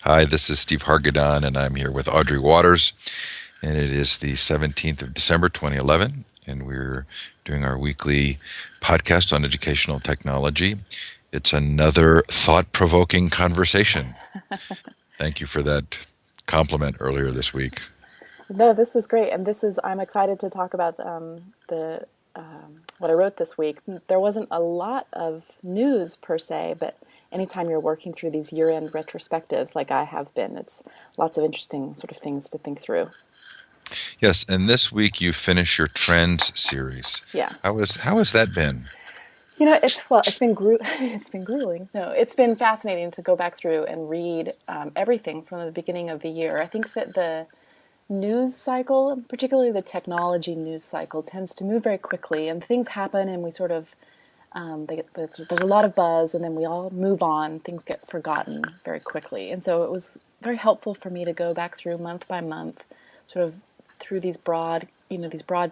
Hi, this is Steve Hargadon, and I'm here with Audrey Waters, and it is the 17th of December, 2011, and we're doing our weekly podcast on educational technology. It's another thought-provoking conversation. Thank you for that compliment earlier this week. No, this is great, and I'm excited to talk about the what I wrote this week. There wasn't a lot of news per se, but anytime you're working through these year-end retrospectives, like I have been, it's lots of interesting sort of things to think through. Yes, and this week you finish your Trends series. Yeah, How has that been? it's been it's been grueling. No, it's been fascinating to go back through and read everything from the beginning of the year. I think that the news cycle, particularly the technology news cycle, tends to move very quickly, and things happen, and we sort of there's a lot of buzz, and then we all move on. Things get forgotten very quickly, and so it was very helpful for me to go back through month by month, sort of through these broad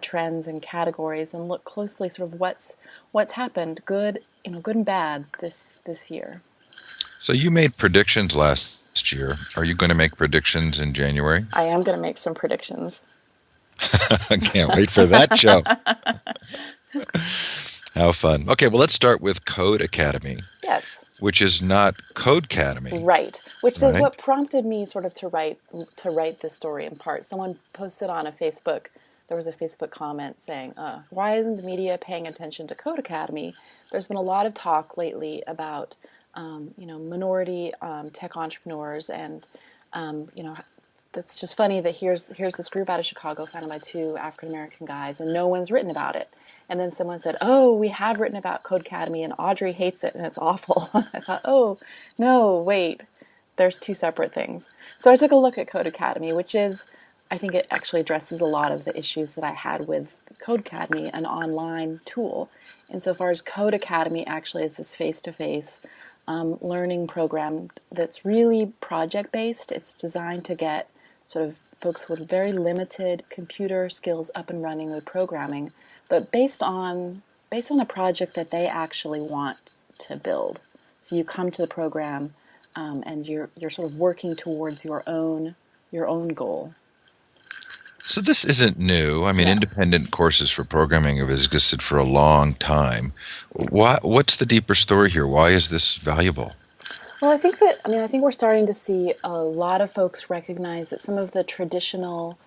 trends and categories, and look closely, sort of what's happened, good, good and bad this year. So you made predictions last year. Are you going to make predictions in January? I am going to make some predictions. I can't wait for that show. How fun. Okay, well, let's start with Code Academy, Yes. which is not Code Academy, Right, which is right? what prompted me sort of to write this story in part. Someone posted on a Facebook. There was a Facebook comment saying, "Why isn't the media paying attention to Code Academy?" There's been a lot of talk lately about minority tech entrepreneurs, and that's just funny that here's this group out of Chicago founded by two African American guys, and no one's written about it. And then someone said, "Oh, we have written about Code Academy, and Audrey hates it, and it's awful." I thought, "Oh, no, wait, there's two separate things." So I took a look at Code Academy, which is, I think it actually addresses a lot of the issues that I had with Code Academy, an online tool. Insofar as Code Academy actually is this face-to-face learning program that's really project-based. It's designed to get sort of folks with very limited computer skills up and running with programming, but based on a project that they actually want to build. So you come to the program, and you're sort of working towards your own goal. So this isn't new. I mean, No. independent courses for programming have existed for a long time. What's the deeper story here? Why is this valuable? Well, I think we're starting to see a lot of folks recognize that some of the traditional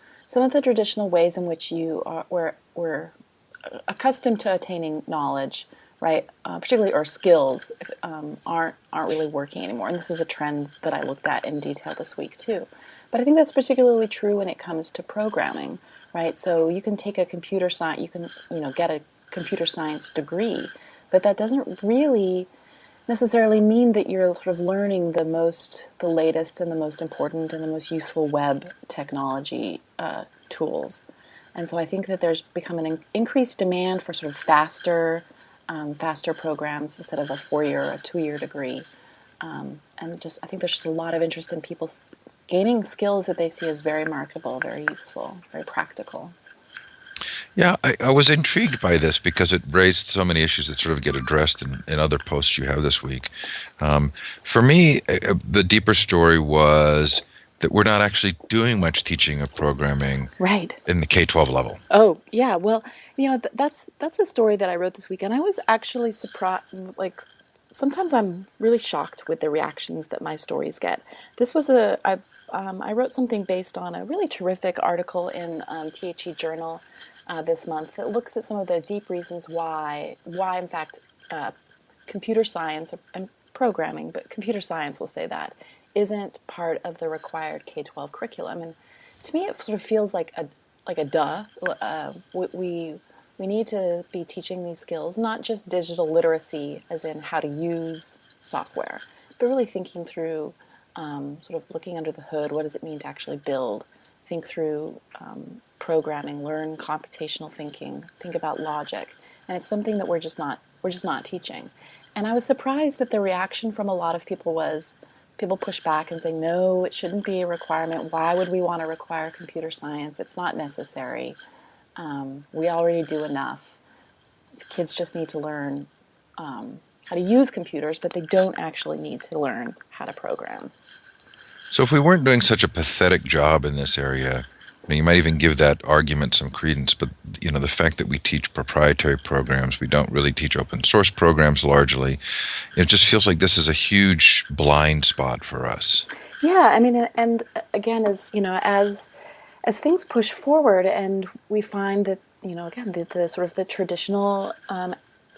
ways in which we're accustomed to attaining knowledge, right? Particularly our skills, aren't really working anymore. And this is a trend that I looked at in detail this week too. But I think that's particularly true when it comes to programming, right? So you can take a computer science, you can get a computer science degree, but that doesn't really necessarily mean that you're sort of learning the latest and the most important and the most useful web technology tools. And so I think that there's become an increased demand for sort of faster programs instead of a 4 year or a 2 year degree. And just I think there's just a lot of interest in people gaining skills that they see as very marketable, very useful, very practical. Yeah, I was intrigued by this because it raised so many issues that sort of get addressed in other posts you have this week. For me, the deeper story was that we're not actually doing much teaching of programming Right. in the K-12 level. Oh, yeah. Well, that's a story that I wrote this week, and I was actually surprised. Like, sometimes I'm really shocked with the reactions that my stories get. This was I wrote something based on a really terrific article in THE Journal this month that looks at some of the deep reasons why in fact, uh, computer science and programming, but computer science, will say that, isn't part of the required K-12 curriculum. And to me, it sort of feels like a duh. We need to be teaching these skills, not just digital literacy, as in how to use software, but really thinking through, sort of looking under the hood. What does it mean to actually build? Think through programming, learn computational thinking, think about logic, and it's something that we're just not teaching. And I was surprised that the reaction from a lot of people was people push back and say, no, it shouldn't be a requirement. Why would we want to require computer science? It's not necessary. We already do enough. Kids just need to learn how to use computers, but they don't actually need to learn how to program. So if we weren't doing such a pathetic job in this area, you might even give that argument some credence, but the fact that we teach proprietary programs, we don't really teach open source programs largely, it just feels like this is a huge blind spot for us. Yeah, I mean, and again, as things push forward, and we find that again, the sort of the traditional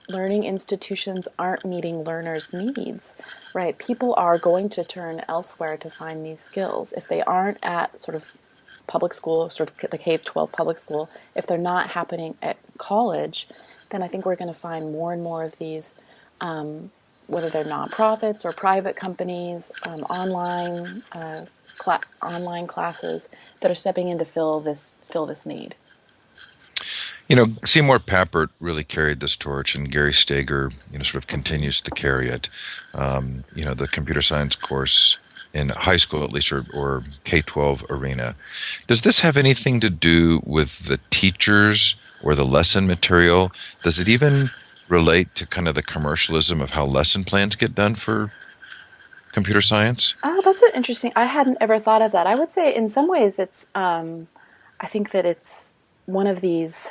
learning institutions aren't meeting learners' needs, right? People are going to turn elsewhere to find these skills if they aren't at sort of public school, sort of the K-12 public school. If they're not happening at college, then I think we're going to find more and more of these whether they're nonprofits or private companies, online classes that are stepping in to fill this need. Seymour Papert really carried this torch, and Gary Steger, sort of continues to carry it. The computer science course in high school, at least, or K-12 arena. Does this have anything to do with the teachers or the lesson material? Does it even relate to kind of the commercialism of how lesson plans get done for computer science? Oh, that's an interesting. I hadn't ever thought of that. I would say in some ways it's. I think that it's one of these.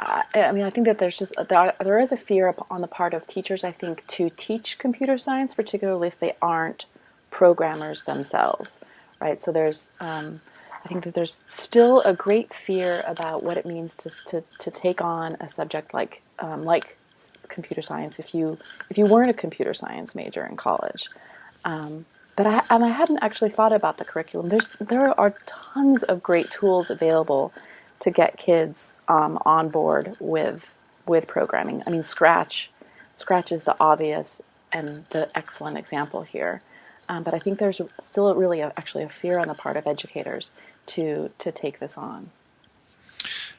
I mean, I think that there is a fear on the part of teachers, I think, to teach computer science, particularly if they aren't programmers themselves, right? So I think that there's still a great fear about what it means to take on a subject like computer science if you weren't a computer science major in college. But I hadn't actually thought about the curriculum. There are tons of great tools available to get kids on board with programming. I mean, Scratch is the obvious and the excellent example here. But I think there's still really actually a fear on the part of educators to take this on.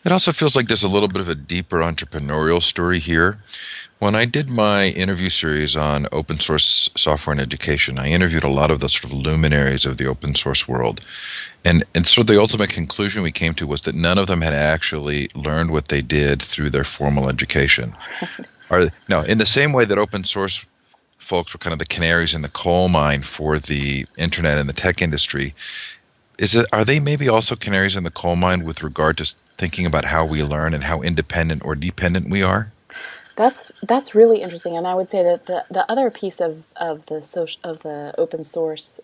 It also feels like there's a little bit of a deeper entrepreneurial story here. When I did my interview series on open source software and education, I interviewed a lot of the sort of luminaries of the open source world. And so the ultimate conclusion we came to was that none of them had actually learned what they did through their formal education. Now, in the same way that open source folks were kind of the canaries in the coal mine for the internet and the tech industry, are they maybe also canaries in the coal mine with regard to thinking about how we learn and how independent or dependent we are? That's really interesting, and I would say that the other piece of the open source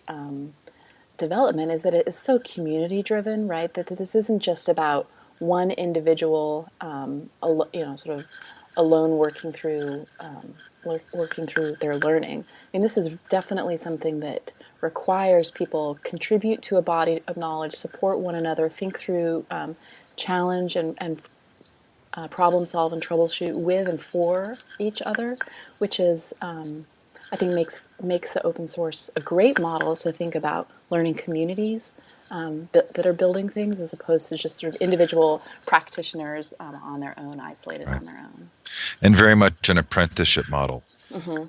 development is that it is so community driven, right? That this isn't just about one individual, sort of alone working through their learning. I mean, this is definitely something that requires people contribute to a body of knowledge, support one another, think through, challenge and problem solve and troubleshoot with and for each other, which is I think makes the open source a great model to think about learning communities that are building things as opposed to just sort of individual practitioners on their own, isolated Right. on their own. And very much an apprenticeship model,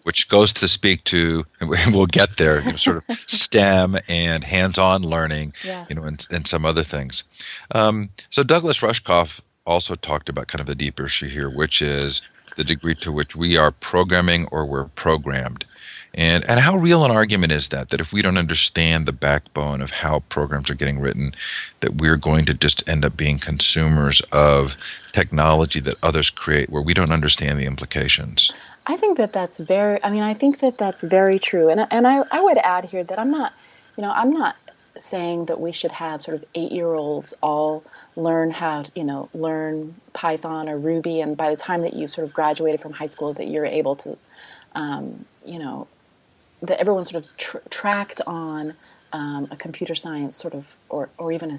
which goes to speak to, and we'll get there, sort of STEM and hands-on learning, Yes. and some other things. So Douglas Rushkoff also talked about kind of a deeper issue here, which is the degree to which we are programming or we're programmed. And how real an argument is that if we don't understand the backbone of how programs are getting written, that we're going to just end up being consumers of technology that others create where we don't understand the implications? I think that that's very. I mean, I think that that's very true, and I would add here that I'm not saying that we should have sort of 8-year-olds all learn how to, learn Python or Ruby, and by the time that you've sort of graduated from high school, that you're able to, that everyone's sort of tracked on a computer science sort of, or even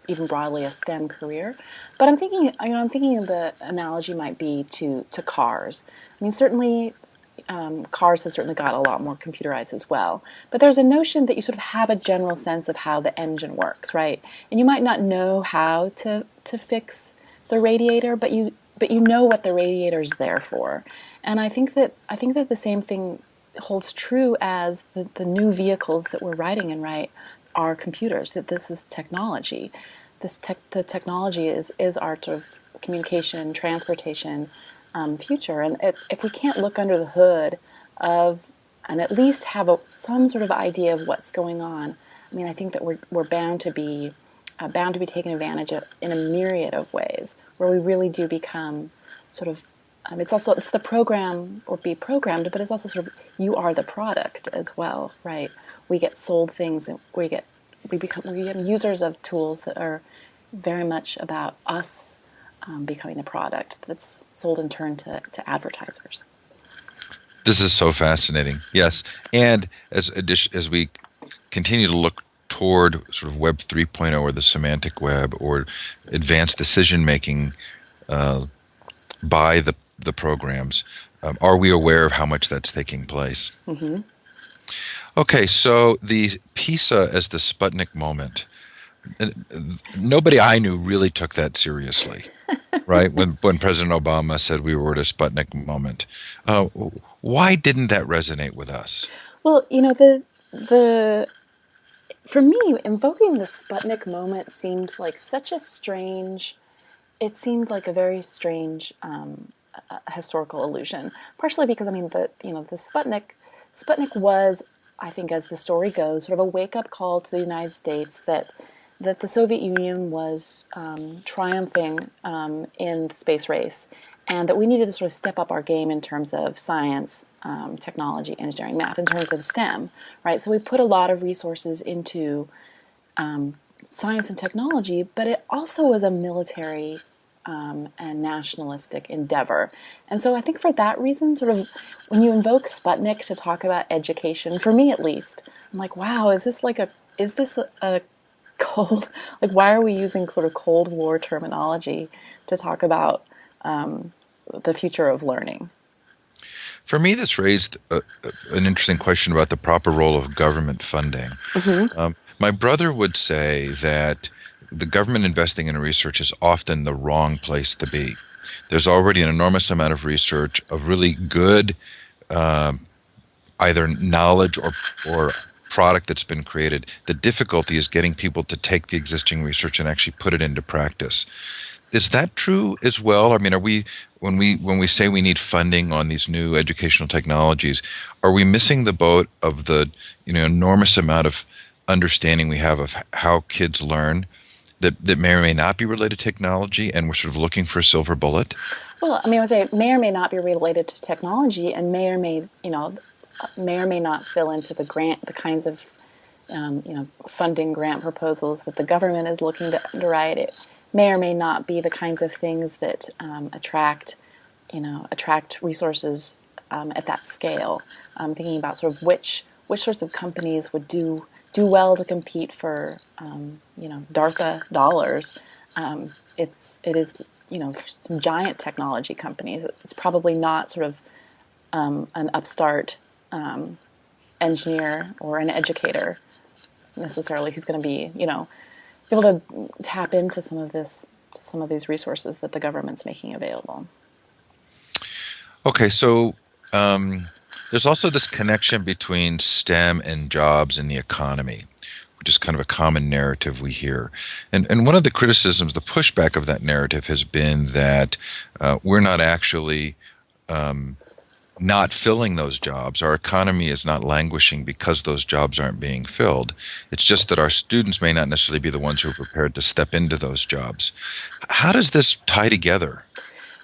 even broadly a STEM career. But I'm thinking the analogy might be to cars. I mean, certainly cars have certainly got a lot more computerized as well. But there's a notion that you sort of have a general sense of how the engine works, right? And you might not know how to fix the radiator, but you know what the radiator is there for. And I think that the same thing holds true as the new vehicles that we're riding in, right, are computers, that this is technology. The technology is our sort of communication, transportation future. And if we can't look under the hood of and at least have some sort of idea of what's going on. I mean, I think that we're bound to be taken advantage of in a myriad of ways, where we really do become sort of. It's the program or be programmed, but it's also sort of you are the product as well, right? We get sold things, and we become users of tools that are very much about us becoming the product that's sold in turn to advertisers. This is so fascinating. Yes, and as we continue to look toward sort of Web 3.0 or the semantic web or advanced decision making by the programs, are we aware of how much that's taking place? Mm-hmm. Okay, so the PISA as the Sputnik moment. Nobody I knew really took that seriously, right? When President Obama said we were at a Sputnik moment, why didn't that resonate with us? Well, the for me, invoking the Sputnik moment seemed like such a strange. It seemed like a very strange historical illusion. Partially because I mean the Sputnik was, I think, as the story goes, sort of a wake up call to the United States that the Soviet Union was triumphing in the space race, and that we needed to sort of step up our game in terms of science, technology, engineering, math, in terms of STEM, right? So we put a lot of resources into science and technology, but it also was a military and nationalistic endeavor. And so I think for that reason, sort of when you invoke Sputnik to talk about education, for me at least, I'm like, wow, is this a cold, like, why are we using sort of Cold War terminology to talk about the future of learning? For me, this raised an interesting question about the proper role of government funding. Mm-hmm. My brother would say that the government investing in research is often the wrong place to be. There's already an enormous amount of research of really good either knowledge or product that's been created. The difficulty is getting people to take the existing research and actually put it into practice. Is that true as well? I mean, when we say we need funding on these new educational technologies, are we missing the boat of the enormous amount of understanding we have of how kids learn that may or may not be related to technology, and we're sort of looking for a silver bullet? Well, I mean, I would say may or may not be related to technology, and may or may not fill into the kinds of funding grant proposals that the government is looking to underwrite. It may or may not be the kinds of things that attract resources at that scale. Thinking about sort of which sorts of companies would do well to compete for DARPA dollars. It is some giant technology companies. It's probably not sort of an upstart engineer or an educator necessarily who's going to be able to tap into some of these resources that the government's making available. Okay, so there's also this connection between STEM and jobs and the economy, which is kind of a common narrative we hear. And one of the criticisms, the pushback of that narrative has been that we're not actually not filling those jobs. Our economy is not languishing because those jobs aren't being filled. It's just that our students may not necessarily be the ones who are prepared to step into those jobs. How does this tie together?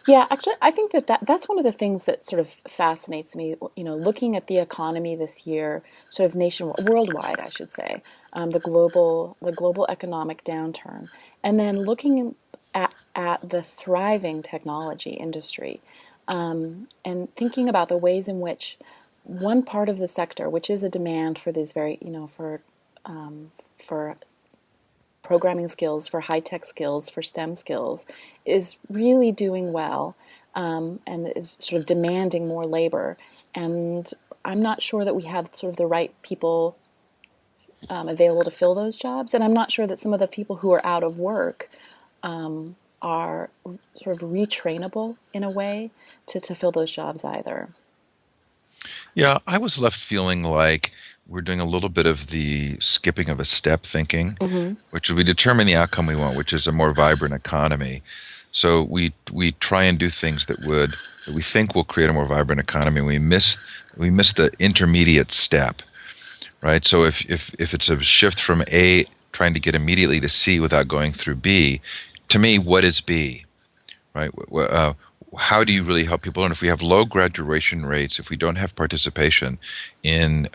Yeah, actually, I think that's one of the things that sort of fascinates me. Looking at the economy this year, sort of worldwide, I should say, the global economic downturn, and then looking at the thriving technology industry, and thinking about the ways in which one part of the sector, which is a demand for these very, for programming skills, for high-tech skills, for STEM skills, is really doing well and is sort of demanding more labor. And I'm not sure that we have sort of the right people available to fill those jobs. And I'm not sure that some of the people who are out of work are sort of retrainable in a way to fill those jobs either. Yeah, I was left feeling like we're doing a little bit of the skipping of a step thinking, Mm-hmm. which we determine the outcome we want, which is a more vibrant economy. So we try and do things that we think will create a more vibrant economy. We miss the intermediate step, right? So if it's a shift from A trying to get immediately to C without going through B, to me, what is B, right? How do you really help people? And if we have low graduation rates, if we don't have participation in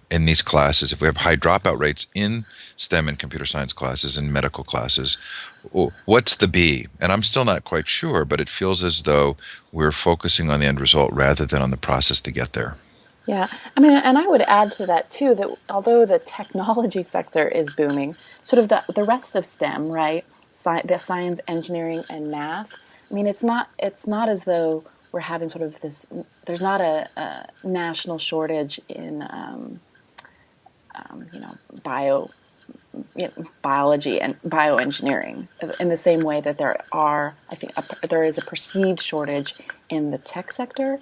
these classes, if we have high dropout rates in STEM and computer science classes and medical classes, what's the B? And I'm still not quite sure, but it feels as though we're focusing on the end result rather than on the process to get there. Yeah, I mean, and I would add to that too that although the technology sector is booming, sort of the rest of STEM, right? The science, engineering, and math. I mean, it's not as though we're having sort of this. There's not a national shortage in you know bio biology and bioengineering in the same way that there are, I think, there is a perceived shortage in the tech sector.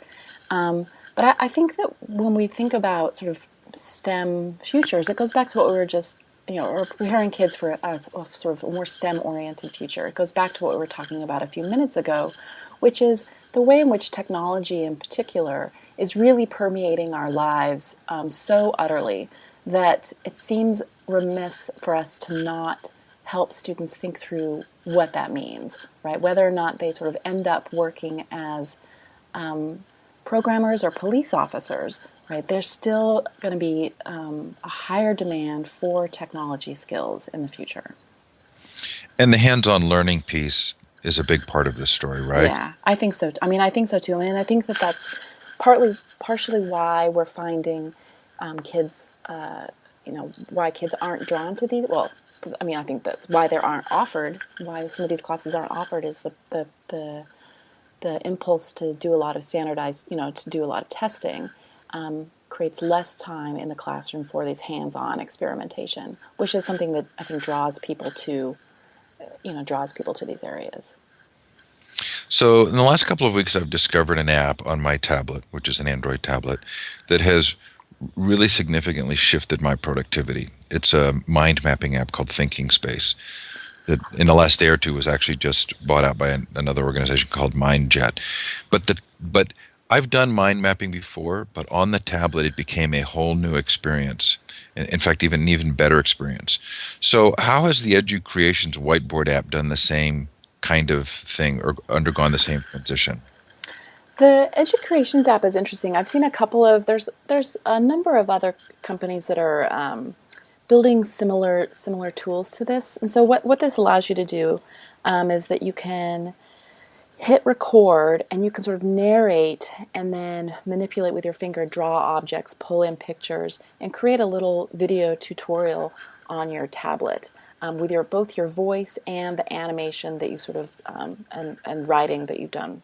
But I think that when we think about sort of STEM futures, it goes back to what we were just, or preparing kids for a sort of a more STEM-oriented future. It goes back to what we were talking about a few minutes ago, which is the way in which technology in particular is really permeating our lives so utterly that it seems remiss for us to not help students think through what that means, right? Whether or not they sort of end up working as programmers or police officers, right? There's still going to be a higher demand for technology skills in the future. And the hands-on learning piece is a big part of this story, right? Yeah, I think so. I mean, I think so too, and I think that that's partially why we're finding kids, why kids aren't drawn to these. Well, I mean, I think that's why they aren't offered. Why some of these classes aren't offered is the impulse to do a lot of standardized, to do a lot of testing, creates less time in the classroom for these hands-on experimentation, which is something that I think draws people to these areas. So in the last couple of weeks, I've discovered an app on my tablet, which is an Android tablet, that has really significantly shifted my productivity. It's a mind mapping app called Thinking Space that in the last day or two was actually just bought out by another organization called MindJet. But I've done mind mapping before, but on the tablet it became a whole new experience. In fact, even better experience. So how has the EduCreations whiteboard app done the same kind of thing or undergone the same transition? The EduCreations app is interesting. I've seen a couple of there's a number of other companies that are building similar tools to this. And so what this allows you to do is that you can hit record and you can sort of narrate and then manipulate with your finger, draw objects, pull in pictures, and create a little video tutorial on your tablet with both your voice and the animation that you sort of and writing that you've done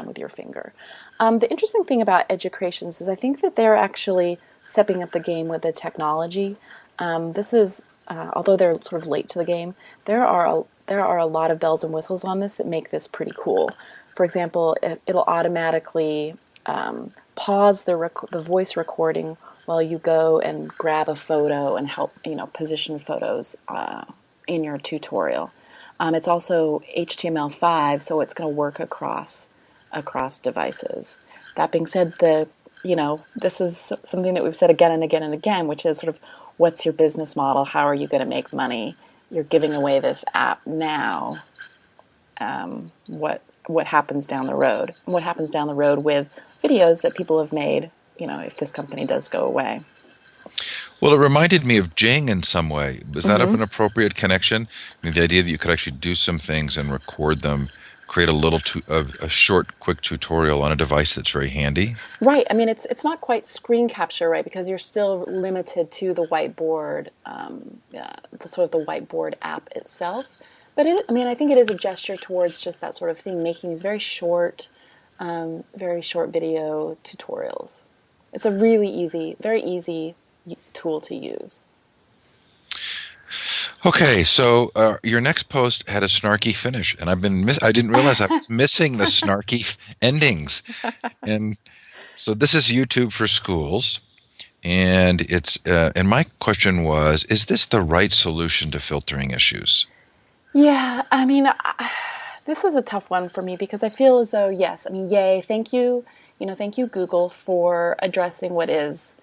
with your finger. The interesting thing about EduCreations is I think that they're actually stepping up the game with the technology. This is although they're sort of late to the game, there are a lot of bells and whistles on this that make this pretty cool. For example, it'll automatically pause the voice recording while you go and grab a photo and help position photos in your tutorial. It's also HTML5, so it's going to work across devices. That being said, this is something that we've said again and again and again, which is sort of what's your business model? How are you going to make money? You're giving away this app now. What happens down the road? What happens down the road with videos that people have made? If this company does go away. Well, it reminded me of Jing in some way. Was that Mm-hmm. an appropriate connection? I mean, the idea that you could actually do some things and record them, create a short, quick tutorial on a device that's very handy. Right. I mean, it's not quite screen capture, right? Because you're still limited to the whiteboard, the sort of the whiteboard app itself. But I think it is a gesture towards just that sort of thing, making these very short video tutorials. It's a very easy tool to use. Okay, so your next post had a snarky finish, and I didn't realize I was missing the snarky endings. And so this is YouTube for schools, and and my question was, is this the right solution to filtering issues? Yeah, I mean, This is a tough one for me because I feel as though, yes, I mean, yay, thank you, Google, for addressing what is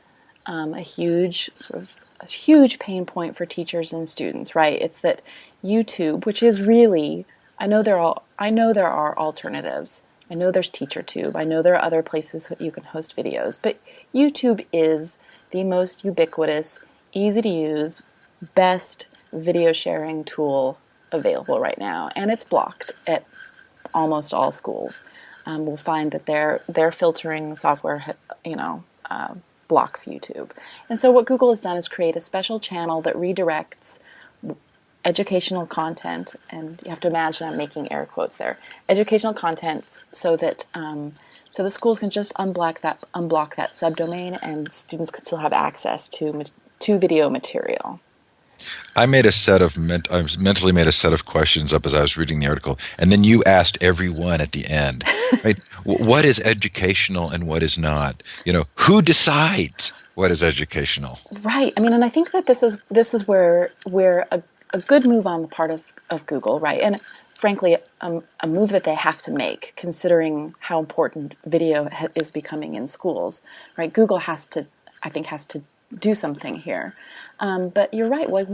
a huge sort of a huge pain point for teachers and students, right? It's that YouTube, which is really, I know there are alternatives. I know there's TeacherTube. I know there are other places you can host videos, but YouTube is the most ubiquitous, easy to use, best video sharing tool available right now, and it's blocked at almost all schools. We'll find that their filtering software, blocks YouTube. And so what Google has done is create a special channel that redirects educational content, and you have to imagine I'm making air quotes there, educational content, so that so the schools can just unblock that subdomain, and students can still have access to video material. I made a set of I mentally made a set of questions up as I was reading the article, and then you asked everyone at the end, right? What is educational and what is not? Who decides what is educational? Right. I mean, and I think that this is where a good move on the part of Google, right? And frankly, a move that they have to make, considering how important video is becoming in schools, right? Google I think, has to do something here. But you're right. Like,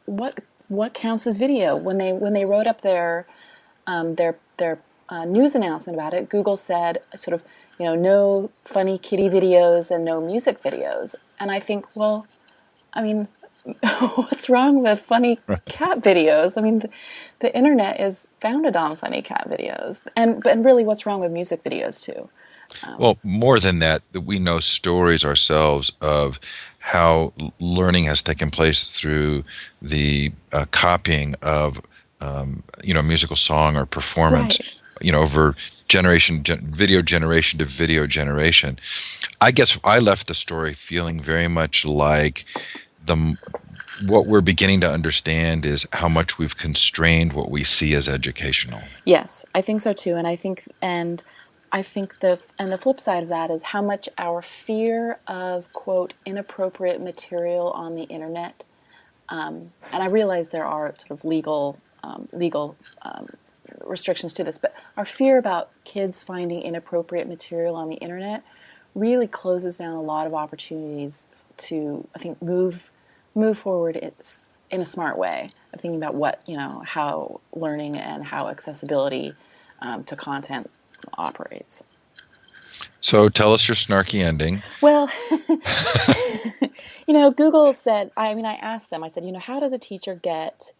what counts as video? When they wrote up their news announcement about it, Google said sort of, no funny kitty videos and no music videos. And I think, well, I mean, what's wrong with funny cat videos? I mean, the internet is founded on funny cat videos, and really, what's wrong with music videos too? Well, more than that, we know stories ourselves of how learning has taken place through the copying of musical song or performance, Right. Over video generation to video generation. I guess I left the story feeling very much like what we're beginning to understand is how much we've constrained what we see as educational. Yes, I think so too, and I think the flip side of that is how much our fear of, quote, inappropriate material on the internet, and I realize there are sort of legal restrictions to this, but our fear about kids finding inappropriate material on the internet really closes down a lot of opportunities to, I think, move forward in a smart way of thinking about how learning and how accessibility to content operates. So tell us your snarky ending. Well, Google said, I asked them, I said, how does a teacher get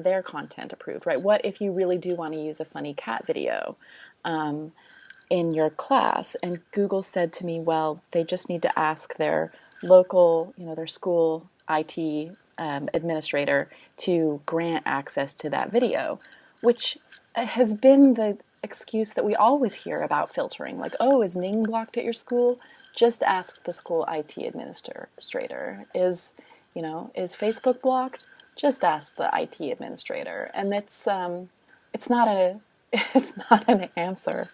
their content approved, right? What if you really do want to use a funny cat video in your class? And Google said to me, well, they just need to ask their local, their school IT administrator to grant access to that video, which has been the excuse that we always hear about filtering. Like, oh, is Ning blocked at your school? Just ask the school IT administrator. Is Facebook blocked? Just ask the IT administrator. And it's not it's not an answer.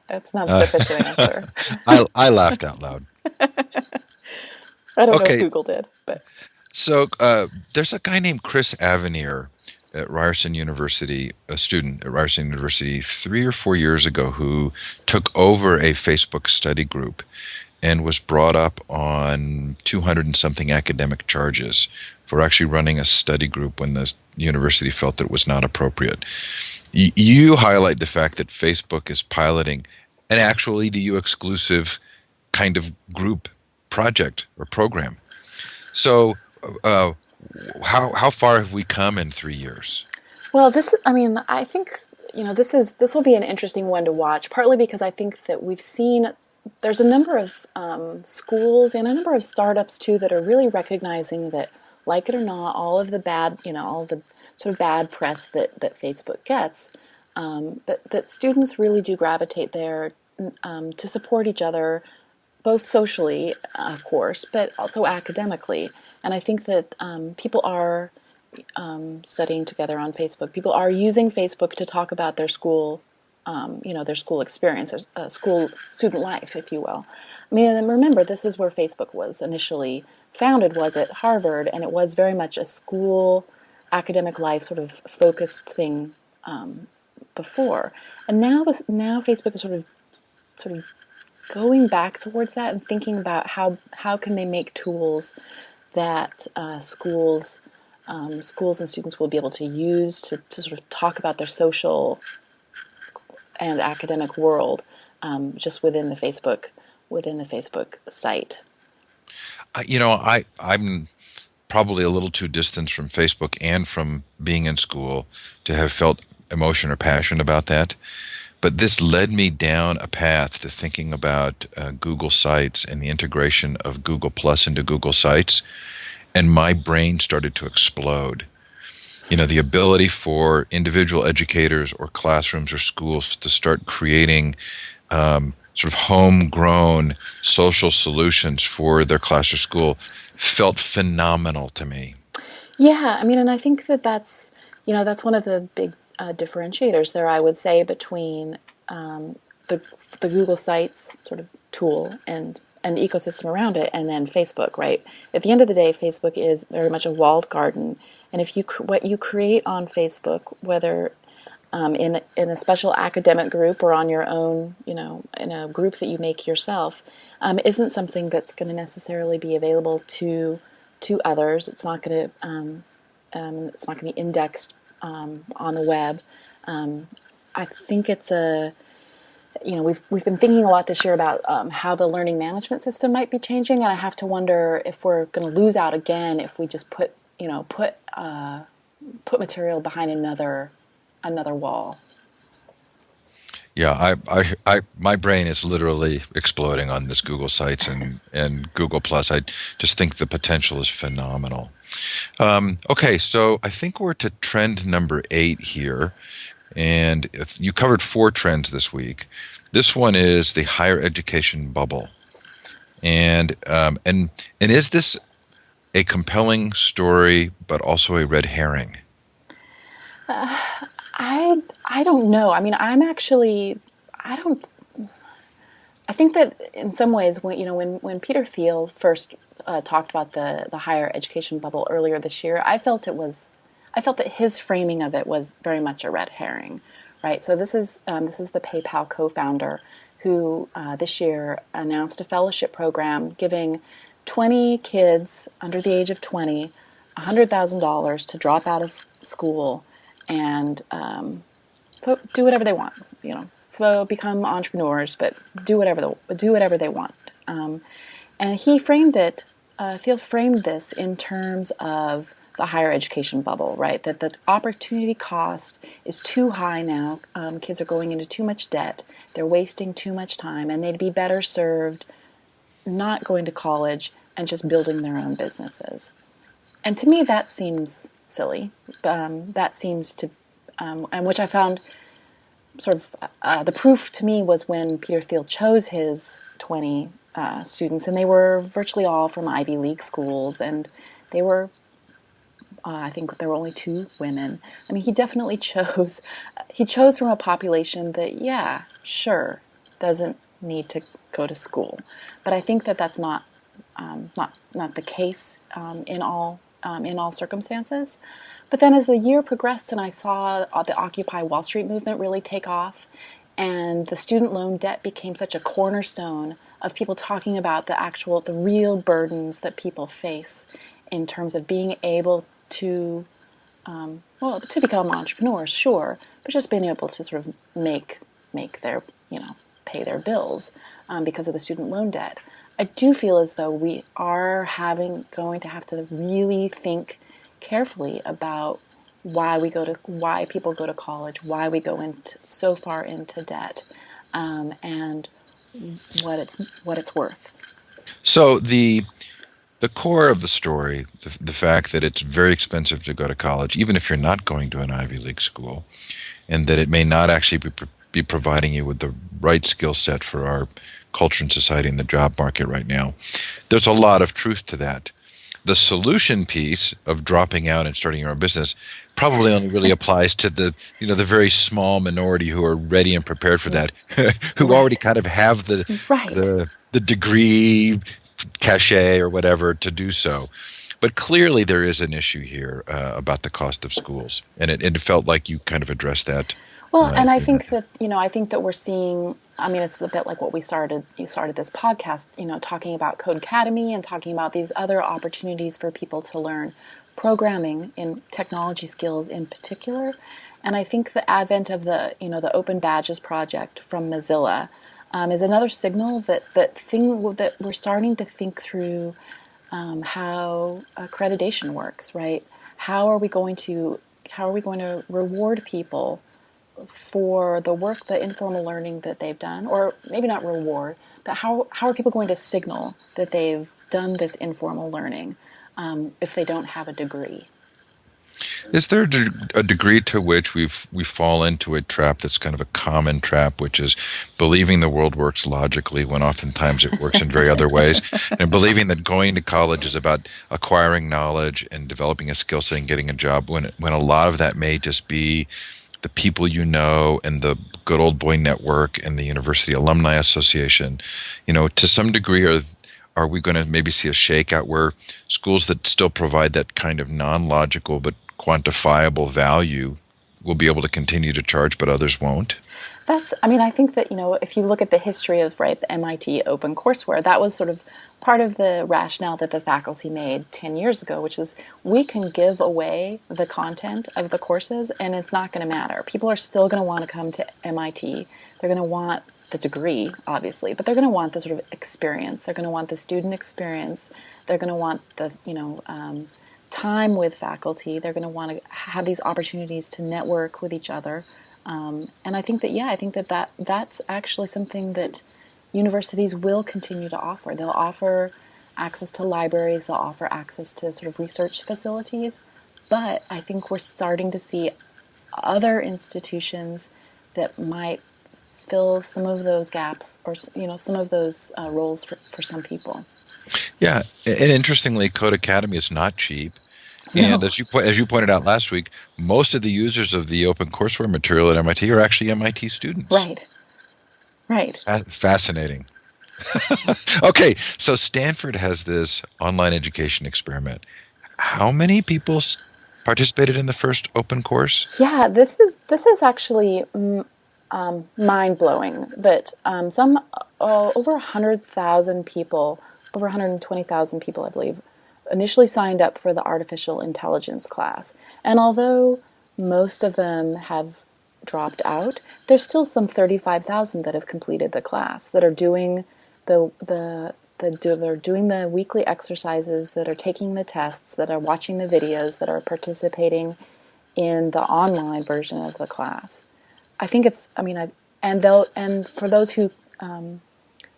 It's not a sufficient answer. I laughed out loud. I don't know if Okay, Google did, but so there's a guy named Chris Avenir at Ryerson University, a student at Ryerson University 3 or 4 years ago, who took over a Facebook study group and was brought up on 200 and something academic charges for actually running a study group when the university felt that it was not appropriate. You highlight the fact that Facebook is piloting an actual EDU exclusive kind of group project or program. So how far have we come in 3 years? well, I think this will be an interesting one to watch. Partly because I think that we've seen there's a number of schools and a number of startups too that are really recognizing that, like it or not, all of the all of the sort of bad press that Facebook gets, that students really do gravitate there to support each other, both socially, of course, but also academically. And I think that people are studying together on Facebook. People are using Facebook to talk about their school, their school experience, school student life, if you will. I mean, and remember, this is where Facebook was initially founded, was at Harvard, and it was very much a school academic life sort of focused thing before. And now Facebook is sort of going back towards that and thinking about how can they make tools that schools and students will be able to use to sort of talk about their social and academic world, just within the Facebook site. I'm probably a little too distant from Facebook and from being in school to have felt emotion or passion about that. But this led me down a path to thinking about Google Sites and the integration of Google Plus into Google Sites, and my brain started to explode. The ability for individual educators or classrooms or schools to start creating sort of homegrown social solutions for their class or school felt phenomenal to me. Yeah, I mean, and I think that's one of the big differentiators there, I would say, between the Google Sites sort of tool and the ecosystem around it, and then Facebook. Right. At the end of the day, Facebook is very much a walled garden, and if what you create on Facebook, whether in a special academic group or on your own, in a group that you make yourself, isn't something that's going to necessarily be available to others. It's not going to be indexed on the web. I think it's we've been thinking a lot this year about how the learning management system might be changing, and I have to wonder if we're going to lose out again if we just put material behind another wall. Yeah, my brain is literally exploding on this Google Sites and Google Plus. I just think the potential is phenomenal. Okay, so I think we're to trend number 8 here, and you covered 4 trends this week. This one is the higher education bubble, and is this a compelling story, but also a red herring? I don't know. I mean, I think that in some ways, when Peter Thiel first talked about the higher education bubble earlier this year, I felt that his framing of it was very much a red herring, right? So this is the PayPal co-founder who this year announced a fellowship program giving 20 kids under the age of 20 $100,000 to drop out of school and do whatever they want, become entrepreneurs, but do whatever they want. And he framed it. Thiel framed this in terms of the higher education bubble, right? That the opportunity cost is too high now. Kids are going into too much debt. They're wasting too much time, and they'd be better served not going to college and just building their own businesses. And to me, that seems silly. That seems to, and which I found sort of the proof to me was when Peter Thiel chose his 20 students, and they were virtually all from Ivy League schools, and they were, I think there were only 2 women. I mean, he definitely chose from a population that, yeah, sure, doesn't need to go to school. But I think that that's not the case in all circumstances. But then as the year progressed and I saw the Occupy Wall Street movement really take off, and the student loan debt became such a cornerstone of people talking about the real burdens that people face in terms of being able to become entrepreneurs, sure, but just being able to sort of make their, pay their bills because of the student loan debt. I do feel as though we are going to have to really think carefully about why people go to college, why we go so far into debt, and what it's worth. So the core of the story, the fact that it's very expensive to go to college, even if you're not going to an Ivy League school, and that it may not actually be providing you with the right skill set for our culture and society and the job market right now. There's a lot of truth to that. The solution piece of dropping out and starting your own business probably only really applies to the very small minority who are ready and prepared for that, who already kind of have the degree, cachet, or whatever to do so. But clearly there is an issue here about the cost of schools, and it felt like you kind of addressed that. Well, and I In that. think that, I think that we're seeing, I mean, it's a bit like what you started this podcast, talking about Code Academy and talking about these other opportunities for people to learn programming in technology skills in particular. And I think the advent of the Open Badges project from Mozilla is another signal that we're starting to think through how accreditation works, right? How are we going to reward people for the work, the informal learning that they've done, or maybe not reward, but how are people going to signal that they've done this informal learning if they don't have a degree? Is there a degree to which we fall into a trap that's kind of a common trap, which is believing the world works logically when oftentimes it works in very other ways, and believing that going to college is about acquiring knowledge and developing a skill set and getting a job, when a lot of that may just be the people you know and the good old boy network and the University Alumni Association? To some degree, are we going to maybe see a shakeout where schools that still provide that kind of non-logical but quantifiable value will be able to continue to charge, but others won't? I think that, if you look at the history of, right, the MIT open courseware, that was sort of part of the rationale that the faculty made 10 years ago, which is we can give away the content of the courses and it's not going to matter. People are still going to want to come to MIT. They're going to want the degree, obviously, but they're going to want the sort of experience. They're going to want the student experience. They're going to want the, time with faculty. They're going to want to have these opportunities to network with each other. And I think that, that's actually something that universities will continue to offer. They'll offer access to libraries, they'll offer access to sort of research facilities. But I think we're starting to see other institutions that might fill some of those gaps or, some of those roles for some people. Yeah, and interestingly, Code Academy is not cheap. And No, as you pointed out last week, most of the users of the open courseware material at MIT are actually MIT students. right, right. Fascinating. Okay, so Stanford has this online education experiment. How many people participated in the first open course? Yeah, this is actually mind blowing. That some over 100,000 people, over 120,000 people, I believe, initially signed up for the artificial intelligence class. And although most of them have dropped out, there's still some 35,000 that have completed the class, that are doing they're doing the weekly exercises, that are taking the tests, that are watching the videos, that are participating in the online version of the class. I think it's. I mean, and for those who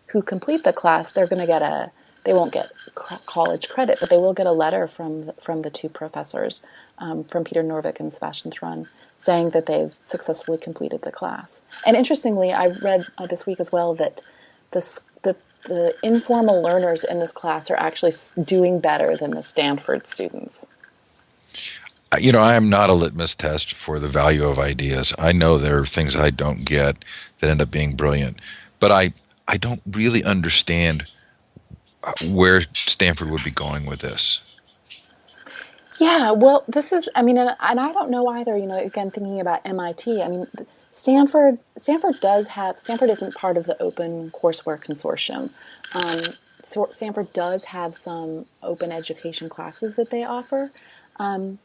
complete the class, they're going to get a. They won't get college credit, but they will get a letter from the two professors, from Peter Norvik and Sebastian Thrun, saying that they've successfully completed the class. And interestingly, I read this week as well that the informal learners in this class are actually doing better than the Stanford students. I am not a litmus test for the value of ideas. I know there are things I don't get that end up being brilliant, but I don't really understand where Stanford would be going with this. Yeah, well, this is, and I don't know either, again, thinking about MIT, Stanford isn't part of the Open Courseware Consortium. So Stanford does have some open education classes that they offer. And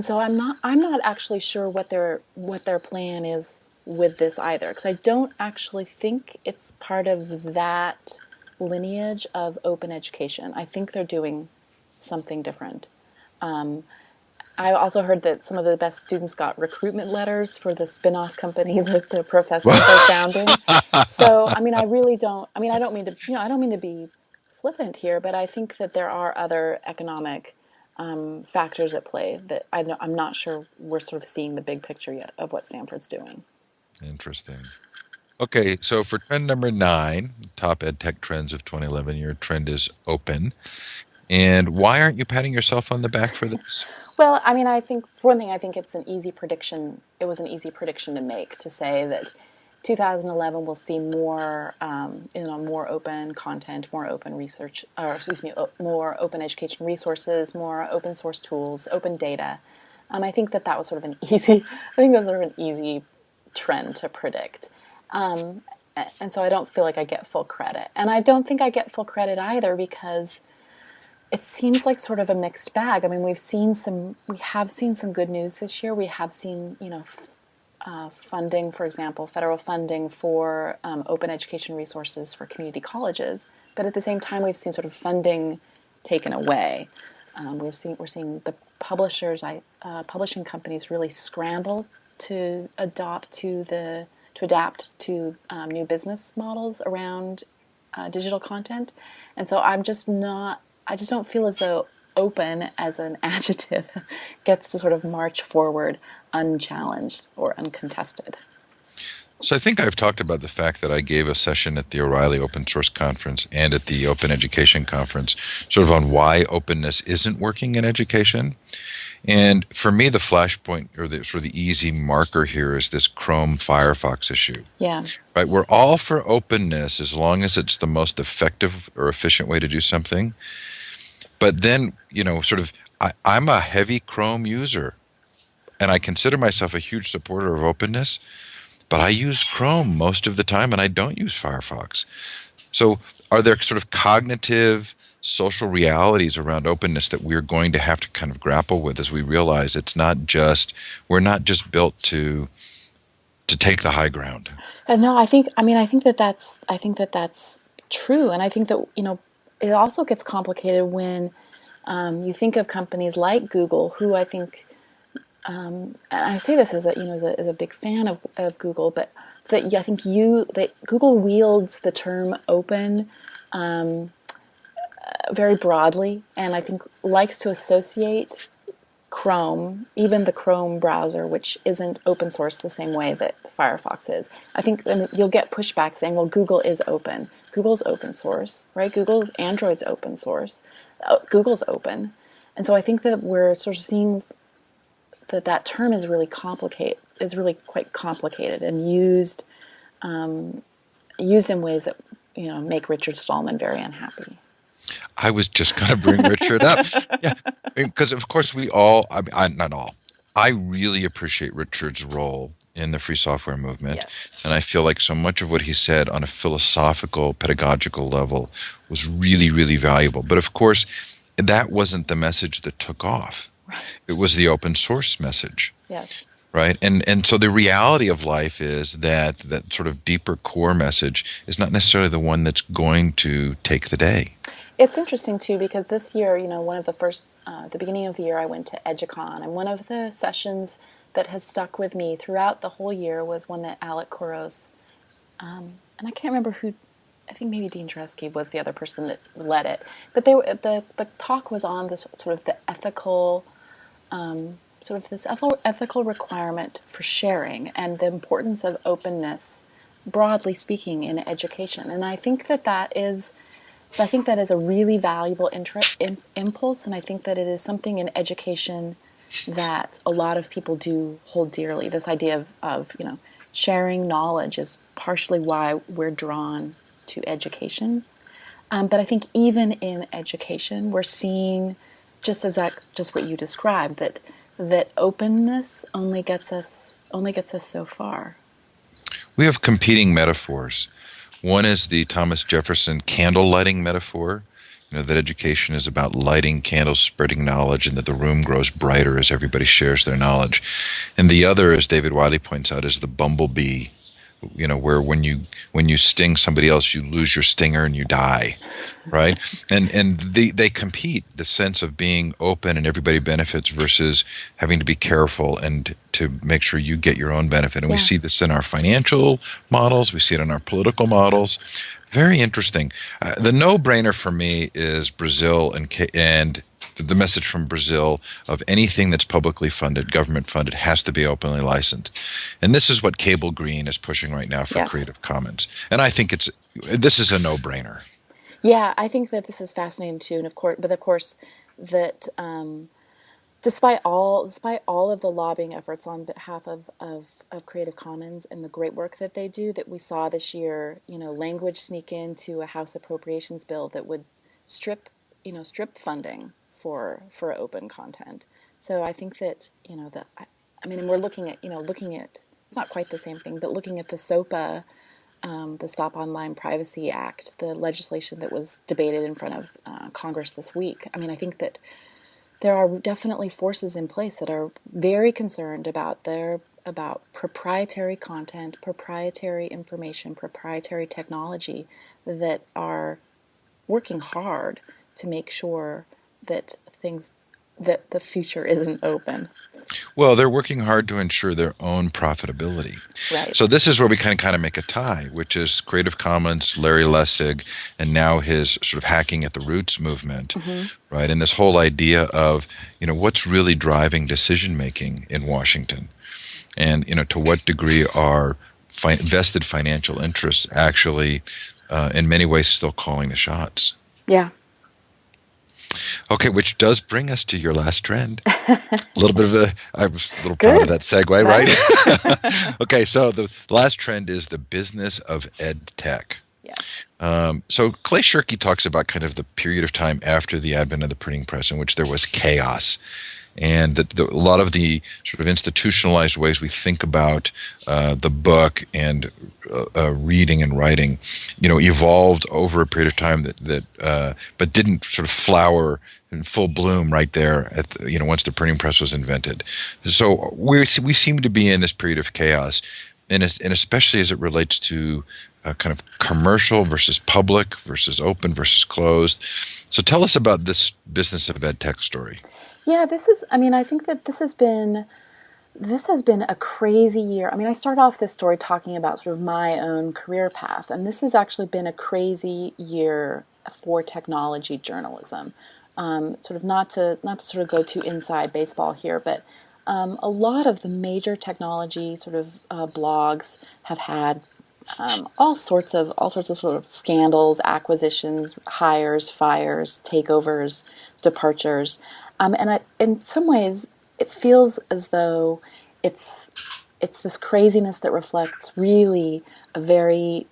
so I'm not actually sure what their plan is with this either, because I don't actually think it's part of that lineage of open education. I think they're doing something different. I also heard that some of the best students got recruitment letters for the spin-off company that the professors are founding. So, I really don't. I don't mean to. I don't mean to be flippant here, but I think that there are other economic factors at play that I'm not sure we're sort of seeing the big picture yet of what Stanford's doing. Interesting. Okay, so for trend number 9, top ed tech trends of 2011, your trend is open. And why aren't you patting yourself on the back for this? Well, I think for one thing, I think it's an easy prediction. It was an easy prediction to make, to say that 2011 will see more, more open content, more open research, or excuse me, more open education resources, more open source tools, open data. I think that was sort of an easy. I think that's sort of an easy trend to predict. And so I don't feel like I get full credit, and I don't think I get full credit either because it seems like sort of a mixed bag. I mean, we have seen some good news this year. We have seen, funding, for example, federal funding for open education resources for community colleges. But at the same time, we've seen sort of funding taken away. We're seeing the publishing companies really scramble to adapt to new business models around digital content, and so I just don't feel as though open as an adjective gets to sort of march forward unchallenged or uncontested. So I think I've talked about the fact that I gave a session at the O'Reilly Open Source Conference and at the Open Education Conference sort of on why openness isn't working in education. And for me, the flashpoint or the sort of the easy marker here is this Chrome Firefox issue. Yeah. Right. We're all for openness as long as it's the most effective or efficient way to do something. But then, I'm a heavy Chrome user and I consider myself a huge supporter of openness, but I use Chrome most of the time and I don't use Firefox. So are there sort of cognitive social realities around openness that we're going to have to kind of grapple with as we realize we're not just built to take the high ground? No, I think that that's true. And I think that, it also gets complicated when you think of companies like Google, who I think, and I say this as a big fan of Google, but that I think that Google wields the term open very broadly, and I think likes to associate Chrome, even the Chrome browser, which isn't open source the same way that Firefox is. I think then you'll get pushback saying, well, Google is open. Google's open source, right? Android's open source. Google's open. And so I think that we're sort of seeing that term is really quite complicated and used in ways that, make Richard Stallman very unhappy. I was just going to bring Richard up. Yeah, because of course not all. I really appreciate Richard's role in the free software movement. Yes. And I feel like so much of what he said on a philosophical, pedagogical level was really, really valuable. But of course, that wasn't the message that took off. Right. It was the open source message. Yes. Right. And so the reality of life is that sort of deeper core message is not necessarily the one that's going to take the day. It's interesting, too, because this year, one of the first, the beginning of the year, I went to EduCon, and one of the sessions that has stuck with me throughout the whole year was one that Alec Couros, and I can't remember who, I think maybe Dean Tresky was the other person that led it, but the talk was on this sort of the ethical, ethical requirement for sharing and the importance of openness, broadly speaking, in education, and I think that is a really valuable impulse, and I think that it is something in education that a lot of people do hold dearly. This idea of sharing knowledge is partially why we're drawn to education. But I think even in education, we're seeing just what you described, that openness only gets us so far. We have competing metaphors. One is the Thomas Jefferson candle lighting metaphor, that education is about lighting candles, spreading knowledge, and that the room grows brighter as everybody shares their knowledge. And the other, as David Wiley points out, is the bumblebee, where when you sting somebody else, you lose your stinger and you die, right? And they compete, the sense of being open and everybody benefits versus having to be careful and to make sure you get your own benefit. And we see this in our financial models. We see it in our political models. Very interesting. The no-brainer for me is Brazil and the message from Brazil of anything that's publicly funded, government funded, has to be openly licensed. And this is what Cable Green is pushing right now for Creative Commons. And I think this is a no-brainer. Yeah, I think that this is fascinating too. And of course that despite all of the lobbying efforts on behalf of Creative Commons and the great work that they do, that we saw this year, language sneak into a House appropriations bill that would strip, strip funding for open content. So I think that, that I mean, and we're looking at it's not quite the same thing, but looking at the SOPA, the Stop Online Privacy Act, the legislation that was debated in front of Congress this week. I mean, I think that there are definitely forces in place that are very concerned about proprietary content, proprietary information, proprietary technology that are working hard to make sure that that the future isn't open. Well, they're working hard to ensure their own profitability. Right. So this is where we kind of make a tie, which is Creative Commons, Larry Lessig, and now his sort of hacking at the roots movement, Mm-hmm. right? And this whole idea of, what's really driving decision making in Washington, and to what degree are vested financial interests actually, in many ways, still calling the shots. Yeah. Okay, which does bring us to your last trend. A little bit of I was a little proud of Good. that segue, Nice. right? Okay, so the last trend is the business of ed tech. Yes. So Clay Shirky talks about kind of the period of time after the advent of the printing press in which there was chaos. And a lot of the sort of institutionalized ways we think about the book and reading and writing, evolved over a period of time but didn't sort of flower in full bloom right there at once the printing press was invented. So we seem to be in this period of chaos, and especially as it relates to kind of commercial versus public versus open versus closed. So tell us about this business of ed tech story. Yeah, I think that this has been a crazy year. I mean, I start off this story talking about sort of my own career path, and this has actually been a crazy year for technology journalism. Sort of not to sort of go too inside baseball here, but a lot of the major technology sort of blogs have had all sorts of sort of scandals, acquisitions, hires, fires, takeovers, departures, in some ways, it feels as though it's it's this craziness that reflects really a very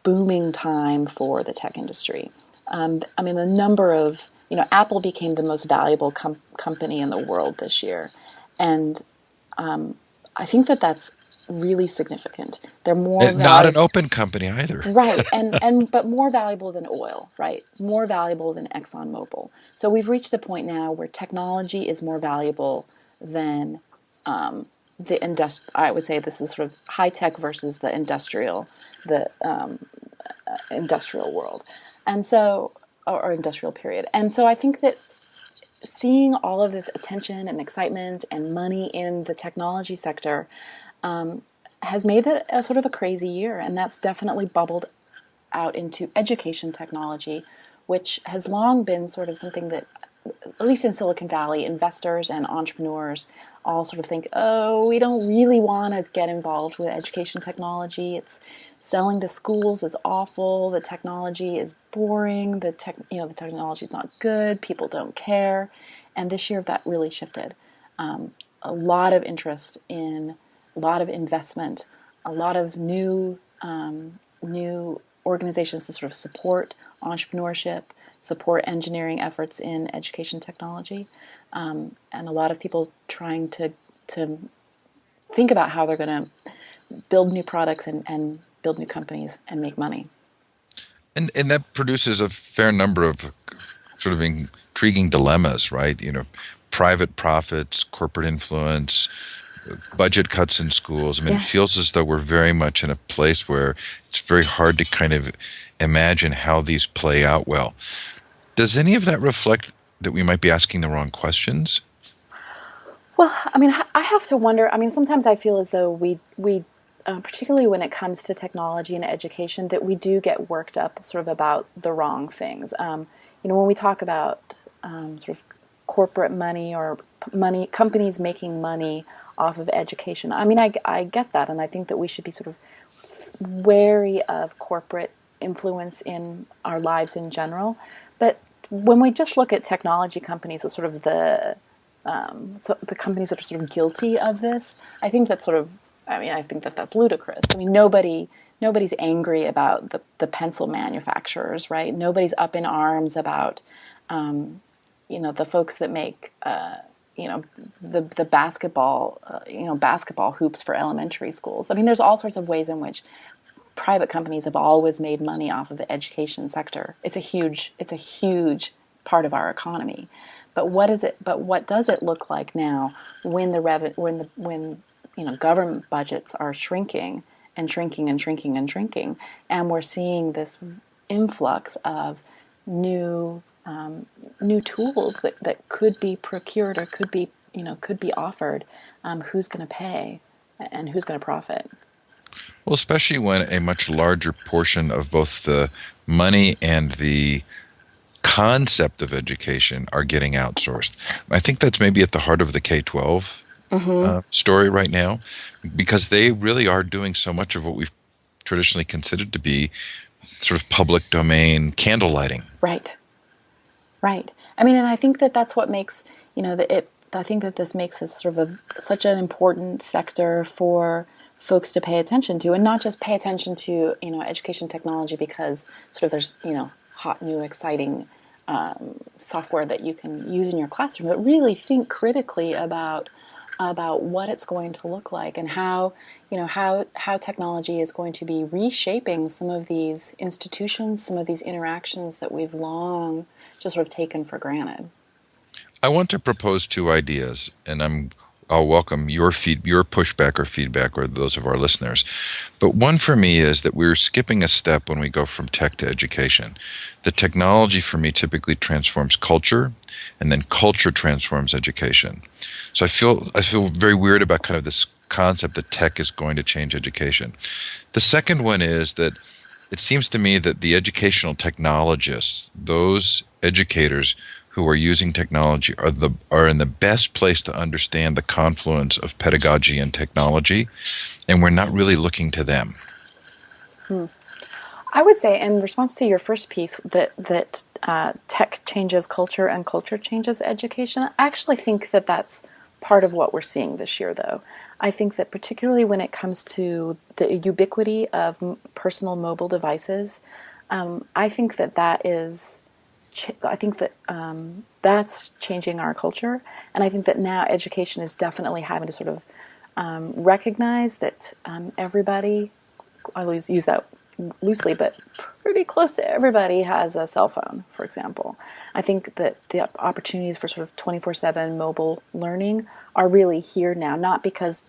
booming time for the tech industry. I mean, the number of Apple became the most valuable company in the world this year, and I think that that's really significant. They're more And not an valuable. open company either. Right, and but more valuable than oil, right? More valuable than ExxonMobil. So we've reached the point now where technology is more valuable than I would say this is sort of high tech versus the industrial world, and so or industrial period. And so I think that seeing all of this attention and excitement and money in the technology sector has made it a sort of a crazy year, and that's definitely bubbled out into education technology, which has long been sort of something that, at least in Silicon Valley, investors and entrepreneurs all sort of think, oh, we don't really want to get involved with education technology. It's selling to schools is awful. The technology is boring. The technology is not good. People don't care. And this year that really shifted. A lot of interest in, a lot of investment, a lot of new organizations to sort of support entrepreneurship, support engineering efforts in education technology, and a lot of people trying to think about how they're going to build new products and build new companies and make money. And that produces a fair number of sort of intriguing dilemmas, right? Private profits, corporate influence, budget cuts in schools. I mean, Yeah. It feels as though we're very much in a place where it's very hard to kind of imagine how these play out well. Does any of that reflect that we might be asking the wrong questions? Well, I mean, I have to wonder. I mean, sometimes I feel as though we particularly when it comes to technology and education, that we do get worked up sort of about the wrong things. When we talk about sort of corporate money or money, companies making money off of education. I mean, I get that, and I think that we should be sort of wary of corporate influence in our lives in general. But when we just look at technology companies as sort of so the companies that are sort of guilty of this. I think that's sort of, I think that that's ludicrous. I mean, nobody's angry about the pencil manufacturers, right? Nobody's up in arms about, the folks that make, the basketball, basketball hoops for elementary schools. I mean, there's all sorts of ways in which private companies have always made money off of the education sector. It's a huge part of our economy. But what does it look like now when government budgets are shrinking and shrinking and shrinking and shrinking, and we're seeing this influx of new tools that could be procured or could be offered. Who's going to pay and who's going to profit? Well, especially when a much larger portion of both the money and the concept of education are getting outsourced. I think that's maybe at the heart of the K-12 story right now, because they really are doing so much of what we've traditionally considered to be sort of public domain candle lighting. Right. I mean, and I think that that's what makes, I think that this makes this sort of such an important sector for folks to pay attention to, and not just pay attention to, education technology because sort of there's, hot, new, exciting software that you can use in your classroom, but really think critically about what it's going to look like and how technology is going to be reshaping some of these institutions, some of these interactions that we've long just sort of taken for granted. I want to propose two ideas, and I'll welcome your pushback or feedback, or those of our listeners. But one for me is that we're skipping a step when we go from tech to education. The technology for me typically transforms culture, and then culture transforms education. So I feel very weird about kind of this concept that tech is going to change education. The second one is that it seems to me that the educational technologists, those educators who are using technology, are in the best place to understand the confluence of pedagogy and technology, and we're not really looking to them. I would say, in response to your first piece, that tech changes culture and culture changes education. I actually think that that's part of what we're seeing this year, though. I think that particularly when it comes to the ubiquity of personal mobile devices, I think that that's changing our culture, and I think that now education is definitely having to sort of recognize that everybody, I always use that loosely, but pretty close to everybody has a cell phone, for example. I think that the opportunities for sort of 24/7 mobile learning are really here now, not because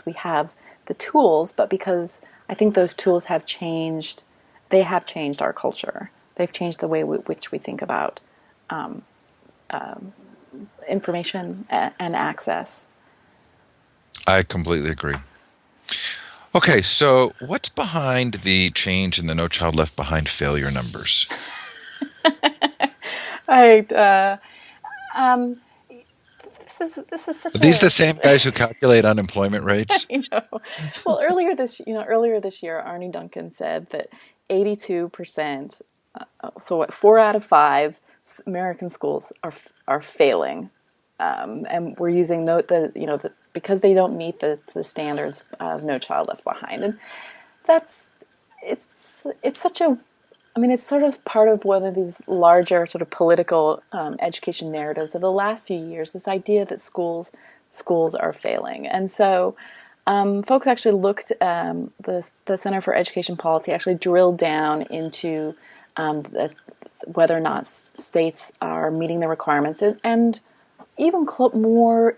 we have the tools, but because I think those tools have changed. They have changed our culture. They've changed the way which we think about information and access. I completely agree. Okay, so what's behind the change in the No Child Left Behind failure numbers? This is such Are these the same guys who calculate unemployment rates? I know. Well, earlier this year, Arnie Duncan said that 82%, so what, 4 out of 5 American schools are failing, and we're using because they don't meet the standards of No Child Left Behind, and it's such a, it's sort of part of one of these larger sort of political education narratives of the last few years. This idea that schools are failing, and so folks actually looked. The Center for Education Policy actually drilled down into whether or not states are meeting the requirements, and even more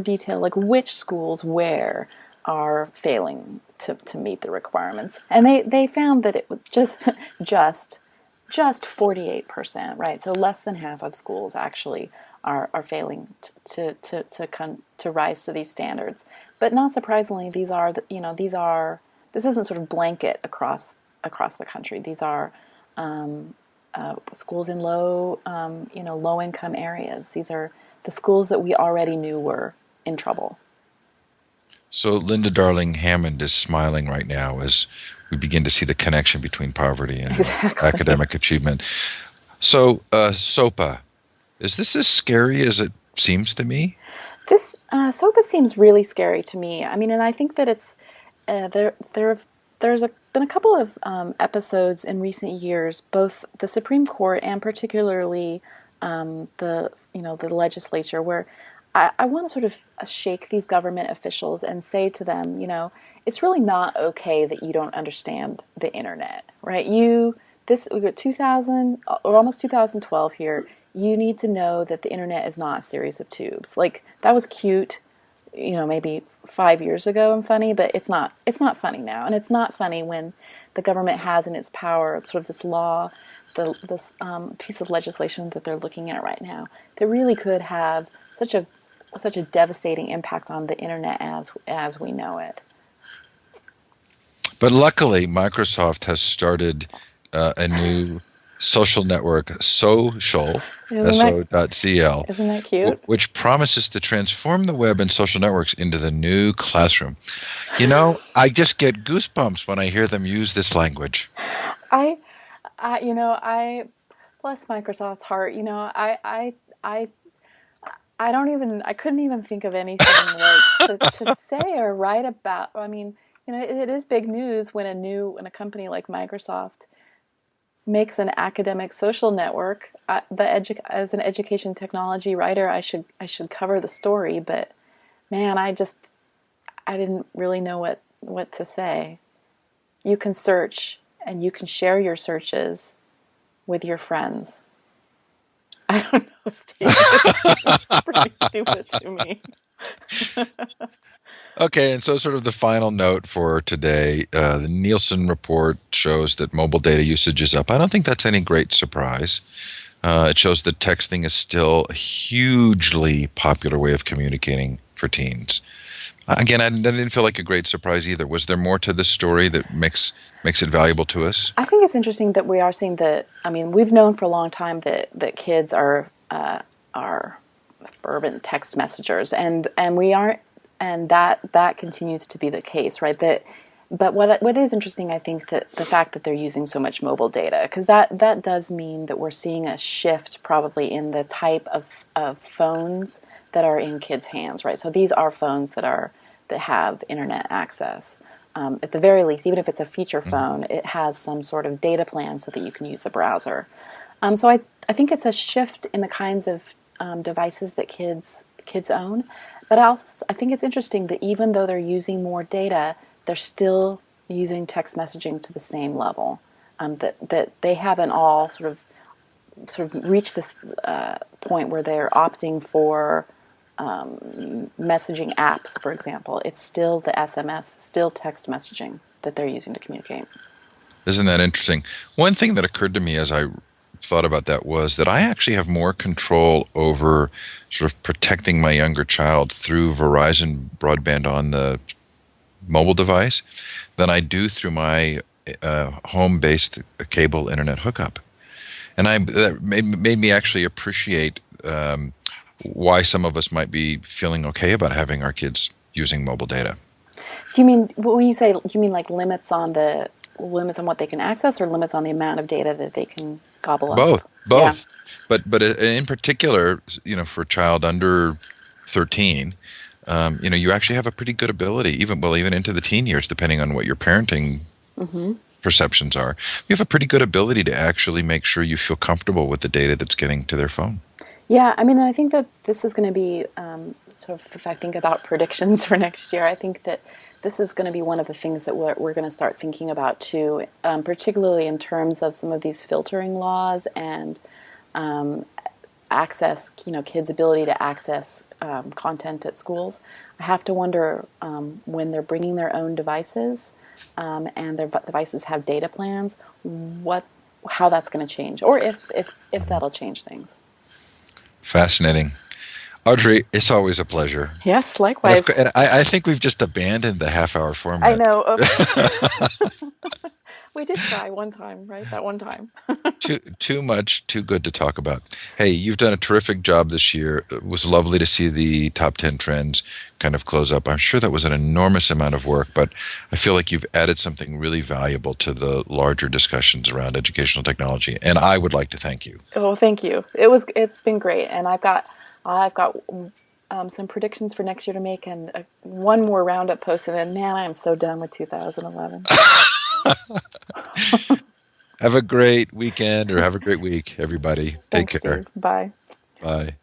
detail, like which schools where are failing to meet the requirements. And they found that it was just 48%, right? So less than half of schools actually are failing to rise to these standards. But not surprisingly, this isn't sort of blanket across the country. These are schools in low income areas. These are the schools that we already knew were in trouble. So Linda Darling Hammond is smiling right now as we begin to see the connection between poverty and academic achievement. So SOPA, is this as scary as it seems to me. This SOPA seems really scary to me. I mean, and I think that it's there's been a couple of episodes in recent years, both the Supreme Court and particularly the legislature, where I want to sort of shake these government officials and say to them, it's really not okay that you don't understand the internet, right? We've got 2000 or almost 2012 here. You need to know that the internet is not a series of tubes. Like, that was cute, maybe 5 years ago and funny, but it's not funny now. And it's not funny when the government has in its power sort of this law, this piece of legislation that they're looking at right now that really could have such a devastating impact on the internet as we know it. But luckily, Microsoft has started a new social network, Social, SO.cl, isn't that cute? Which promises to transform the web and social networks into the new classroom. I just get goosebumps when I hear them use this language. I bless Microsoft's heart. I couldn't even think of anything to say or write about. I mean, it is big news when a company like Microsoft makes an academic social network. As an education technology writer, I should cover the story, but man, I didn't really know what to say. You can search and you can share your searches with your friends. I don't know, Steve. It's pretty stupid to me. Okay, and so sort of the final note for today, the Nielsen report shows that mobile data usage is up. I don't think that's any great surprise. It shows that texting is still a hugely popular way of communicating for teens. Again, that didn't feel like a great surprise either. Was there more to this story that makes it valuable to us? I think it's interesting that we are seeing that. I mean, we've known for a long time that kids are fervent text messengers, and we aren't, and that continues to be the case, right? But what is interesting, I think, that the fact that they're using so much mobile data, because that does mean that we're seeing a shift probably in the type of phones that are in kids' hands, right? So these are phones that have internet access. At the very least, even if it's a feature phone, it has some sort of data plan so that you can use the browser. So I think it's a shift in the kinds of devices that kids own. But I think it's interesting that even though they're using more data, they're still using text messaging to the same level. That they haven't all sort of reached this point where they're opting for messaging apps, for example. It's still the SMS, still text messaging that they're using to communicate. Isn't that interesting? One thing that occurred to me as I thought about that was that I actually have more control over sort of protecting my younger child through Verizon broadband on the mobile device than I do through my home-based cable internet hookup. And that made me actually appreciate why some of us might be feeling okay about having our kids using mobile data. Do you mean, when you say, do you mean like limits on what they can access, or limits on the amount of data that they can gobble up? Both. Yeah. But in particular, for a child under 13, you actually have a pretty good ability, even into the teen years, depending on what your parenting perceptions are. You have a pretty good ability to actually make sure you feel comfortable with the data that's getting to their phone. Yeah, I mean, I think that this is going to be sort of, if I think about predictions for next year, I think that this is going to be one of the things that we're going to start thinking about too, particularly in terms of some of these filtering laws and access, kids' ability to access content at schools. I have to wonder when they're bringing their own devices and their devices have data plans, how that's going to change, or if that'll change things. Fascinating. Audrey, it's always a pleasure. Yes, likewise. And I think we've just abandoned the half-hour format. I know. We did try one time, right? That one time. Too much, too good to talk about. Hey, you've done a terrific job this year. It was lovely to see the top 10 trends kind of close up. I'm sure that was an enormous amount of work, but I feel like you've added something really valuable to the larger discussions around educational technology, and I would like to thank you. Oh, thank you. It's been great, and I've got I've got some predictions for next year to make, and one more roundup posted. And man, I am so done with 2011. Have a great weekend or have a great week, everybody. Take Thanks, care. Steve. Bye. Bye.